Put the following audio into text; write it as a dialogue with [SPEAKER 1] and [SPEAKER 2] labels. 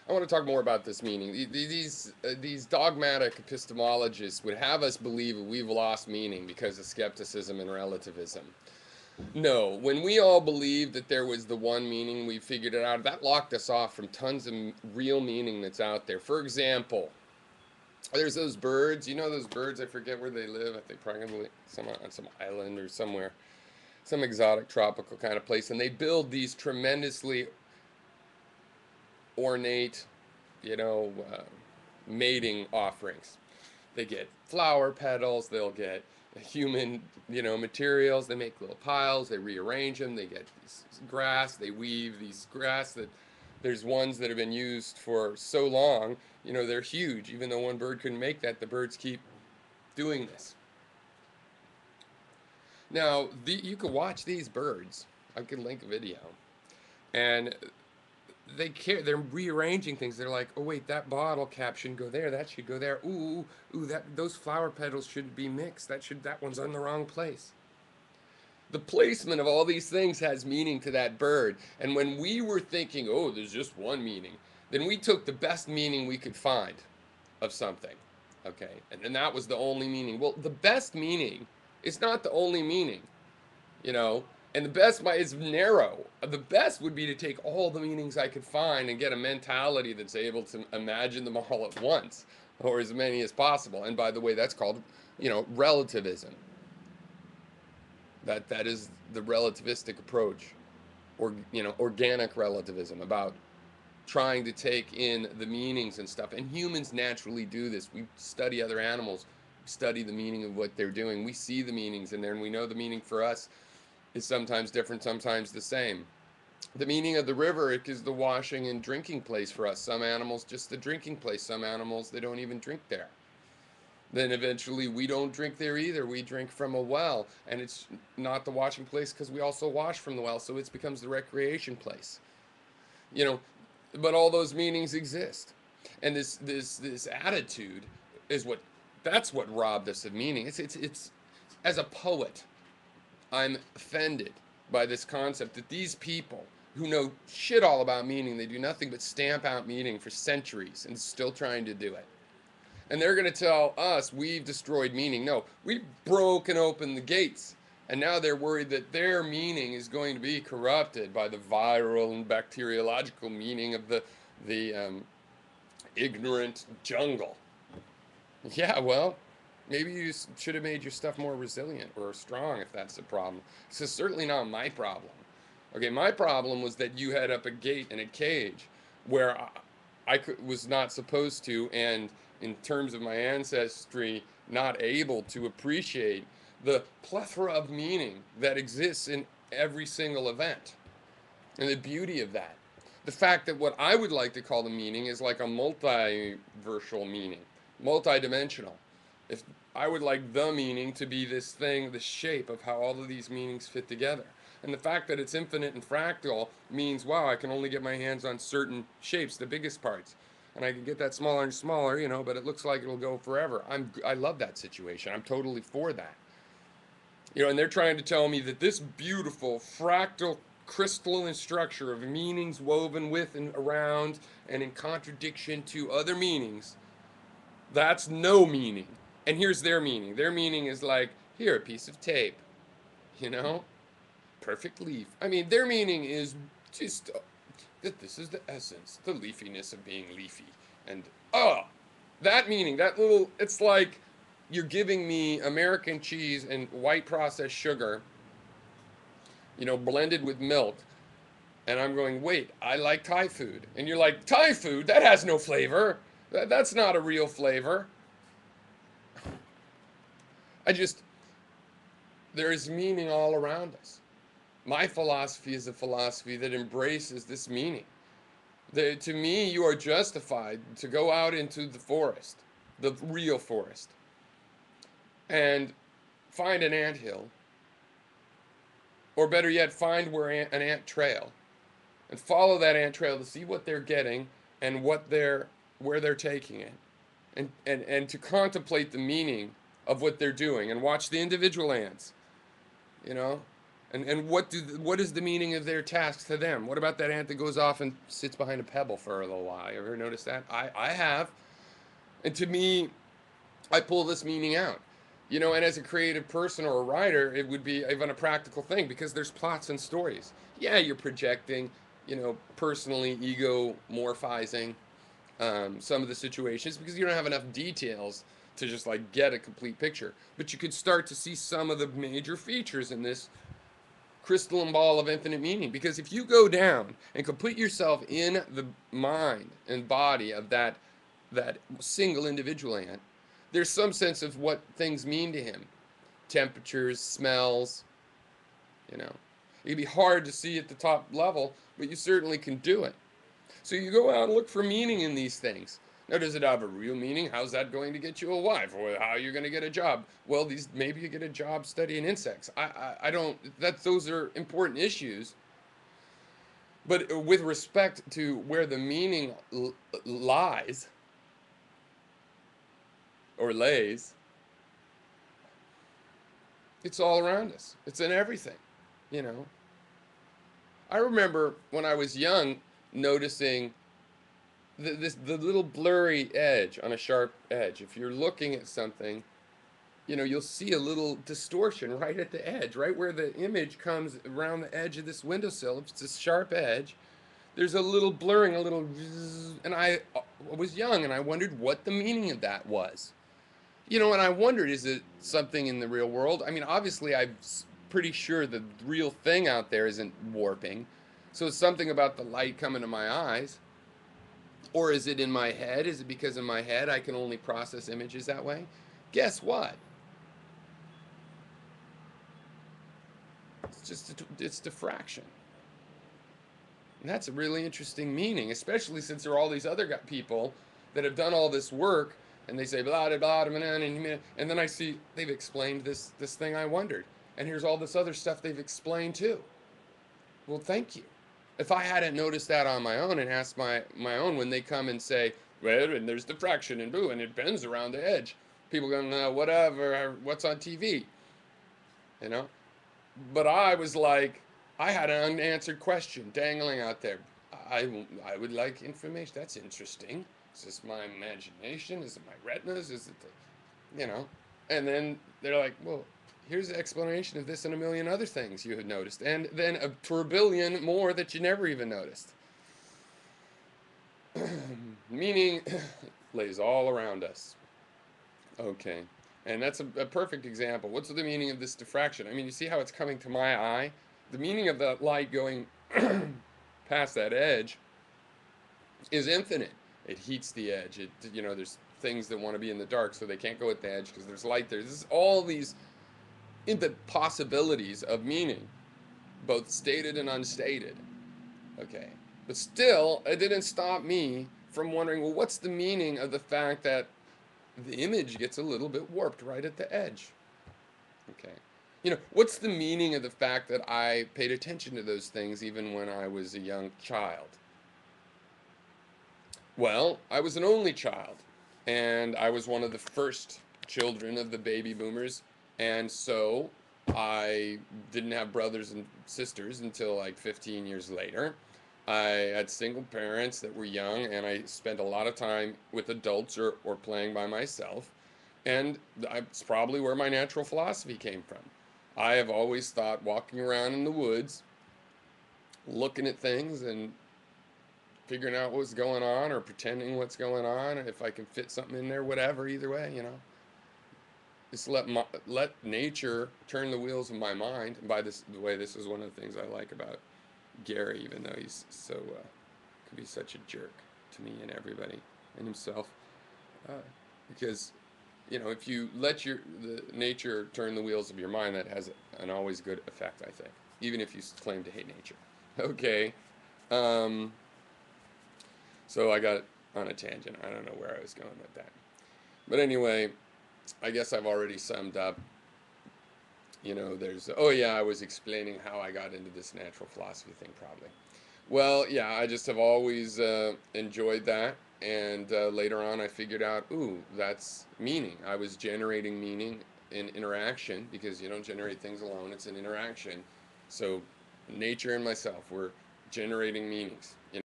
[SPEAKER 1] I want to talk more about this meaning. These dogmatic epistemologists would have us believe we've lost meaning because of skepticism and relativism. No, when we all believed that there was the one meaning, we figured it out. That locked us off from tons of real meaning that's out there. For example, there's those birds. You know those birds? I forget where they live. I think probably on some island or somewhere, some exotic tropical kind of place, and they build these tremendously ornate, you know, mating offerings. They get flower petals, they'll get human, materials. They make little piles, they rearrange them, they get this grass, they weave these grass that there's ones that have been used for so long, they're huge. Even though one bird couldn't make that, the birds keep doing this. Now, you can watch these birds. I can link a video. And they're rearranging things. They're like, oh wait, that bottle cap shouldn't go there, that should go there. Ooh, those flower petals should be mixed. That one's on the wrong place. The placement of all these things has meaning to that bird. And when we were thinking, oh, there's just one meaning, then we took the best meaning we could find of something. Okay? And then that was the only meaning. Well, the best meaning is not the only meaning. You know, and the best is narrow. The best would be to take all the meanings I could find and get a mentality that's able to imagine them all at once, or as many as possible. And by the way, that's called, relativism. That is the relativistic approach, or organic relativism, about trying to take in the meanings and stuff. And humans naturally do this. We study other animals, study the meaning of what they're doing. We see the meanings in there, and we know the meaning for us is sometimes different, sometimes the same. The meaning of the river is the washing and drinking place for us. Some animals, just the drinking place. Some animals, they don't even drink there. Then eventually we don't drink there either. We drink from a well, and it's not the washing place because we also wash from the well, so it becomes the recreation place. You know, but all those meanings exist. And this attitude is that's what robbed us of meaning. It's as a poet, I'm offended by this concept that these people who know shit all about meaning, they do nothing but stamp out meaning for centuries and still trying to do it. And they're going to tell us we've destroyed meaning. No, we've broken open the gates. And now they're worried that their meaning is going to be corrupted by the viral and bacteriological meaning of the ignorant jungle. Yeah, well, maybe you should have made your stuff more resilient or strong if that's the problem. This is certainly not my problem. Okay, my problem was that you had up a gate and a cage where was not supposed to, and in terms of my ancestry, not able to appreciate the plethora of meaning that exists in every single event and the beauty of that. The fact that what I would like to call the meaning is like a multiversal meaning, multidimensional. If I would like the meaning to be this thing, the shape of how all of these meanings fit together. And the fact that it's infinite and fractal means, wow, I can only get my hands on certain shapes, the biggest parts. And I can get that smaller and smaller, but it looks like it'll go forever. I love that situation. I'm totally for that. And they're trying to tell me that this beautiful fractal crystalline structure of meanings woven with and around and in contradiction to other meanings, that's no meaning. And here's their meaning. Their meaning is like, here, a piece of tape, you know? Perfect leaf. I mean, their meaning is just that this is the essence, the leafiness of being leafy. And, that meaning, it's like you're giving me American cheese and white processed sugar, blended with milk. And I'm going, wait, I like Thai food. And you're like, Thai food? That has no flavor. That's not a real flavor. There is meaning all around us. My philosophy is a philosophy that embraces this meaning. To me, you are justified to go out into the forest, the real forest, and find an anthill, or better yet, find an ant trail, and follow that ant trail to see what they're getting and where they're taking it, and to contemplate the meaning of what they're doing, and watch the individual ants, and And what is the meaning of their tasks to them? What about that ant that goes off and sits behind a pebble for a little while? You ever notice that? I have. And to me, I pull this meaning out. And as a creative person or a writer, it would be even a practical thing because there's plots and stories. Yeah, you're projecting, personally ego morphizing some of the situations because you don't have enough details to just like get a complete picture. But you could start to see some of the major features in this crystalline ball of infinite meaning. Because if you go down and complete yourself in the mind and body of that single individual ant, there's some sense of what things mean to him. Temperatures, smells, you know. It can be hard to see at the top level, but you certainly can do it. So you go out and look for meaning in these things. Now, does it have a real meaning? How's that going to get you a wife? Or how are you going to get a job? Well, maybe you get a job studying insects. I don't. Those are important issues. But with respect to where the meaning lies or lays, it's all around us. It's in everything, you know. I remember when I was young noticing the little blurry edge on a sharp edge. If you're looking at something, you'll see a little distortion right at the edge, right where the image comes around the edge of this windowsill. If it's a sharp edge, there's a little blurring, a little, and I was young and I wondered what the meaning of that was. And I wondered, is it something in the real world? I mean, obviously, I'm pretty sure the real thing out there isn't warping. So it's something about the light coming to my eyes. Or is it in my head? Is it because in my head I can only process images that way? Guess what? It's diffraction. And that's a really interesting meaning, especially since there are all these other people that have done all this work and they say blah blah blah blah, and then I see they've explained this thing I wondered, and here's all this other stuff they've explained too. Well, thank you. If I hadn't noticed that on my own and asked my own when they come and say, well, and there's diffraction and boo, and it bends around the edge, people go, no, whatever, what's on TV, you know? But I was like, I had an unanswered question dangling out there. I would like information. That's interesting. Is this my imagination? Is it my retinas? Is it And then they're like, well, here's the explanation of this and a million other things you had noticed. And then a turbillion more that you never even noticed. Meaning lays all around us. Okay. And that's a perfect example. What's the meaning of this diffraction? I mean, you see how it's coming to my eye? The meaning of that light going past that edge is infinite. It heats the edge. There's things that want to be in the dark, so they can't go at the edge because there's light there. There's all these infinite possibilities of meaning, both stated and unstated. Okay. But still, it didn't stop me from wondering, well, what's the meaning of the fact that the image gets a little bit warped right at the edge? Okay. What's the meaning of the fact that I paid attention to those things even when I was a young child? Well, I was an only child, and I was one of the first children of the baby boomers, and so I didn't have brothers and sisters until like 15 years later. I had single parents that were young, and I spent a lot of time with adults or playing by myself, and that's probably where my natural philosophy came from. I have always thought walking around in the woods, looking at things and figuring out what's going on or pretending what's going on, if I can fit something in there, whatever, either way, Just let nature turn the wheels of my mind. And the way, this is one of the things I like about Gary, even though he's so, could be such a jerk to me and everybody and himself. Because, if you let the nature turn the wheels of your mind, that has an always good effect, I think. Even if you claim to hate nature. Okay. So I got on a tangent. I don't know where I was going with that. But anyway, I guess I've already summed up. I was explaining how I got into this natural philosophy thing, probably. Well, yeah, I just have always enjoyed that. And later on, I figured out, that's meaning. I was generating meaning in interaction, because you don't generate things alone. It's an interaction. So nature and myself, we're generating meanings.